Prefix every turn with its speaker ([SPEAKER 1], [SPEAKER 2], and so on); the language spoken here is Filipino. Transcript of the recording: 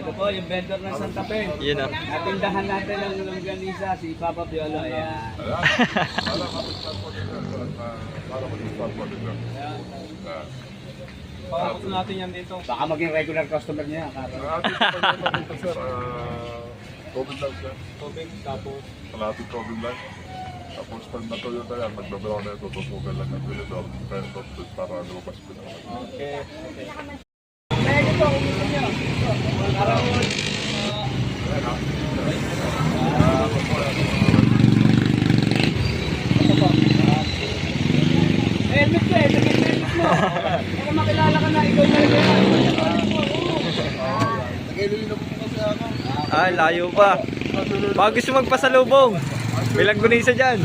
[SPEAKER 1] Ito po, yung vendor ng Santa Fe.
[SPEAKER 2] Yun o.
[SPEAKER 1] Natindahan natin ng longganisa, si Papa Piolo. Ayan.
[SPEAKER 3] Pakapos natin yan dito.
[SPEAKER 1] Baka maging regular customer niya.
[SPEAKER 4] Tubig lang siya.
[SPEAKER 3] Tubig, tapos
[SPEAKER 4] Kalating tubig lang. Tapos pag natuyo na yan, magbabaw na ito, tutugan lang ng tinidor. Kaya ito para lumabas ko na.
[SPEAKER 3] okay.
[SPEAKER 1] Meron ito, kung gusto niyo. Karawon. Helmet ko eh, helmet mo. Kaya makilala ka na, ikaw na
[SPEAKER 2] Ay, layo pa. Baka gusto magpasalubong. Bilang gunisa dyan.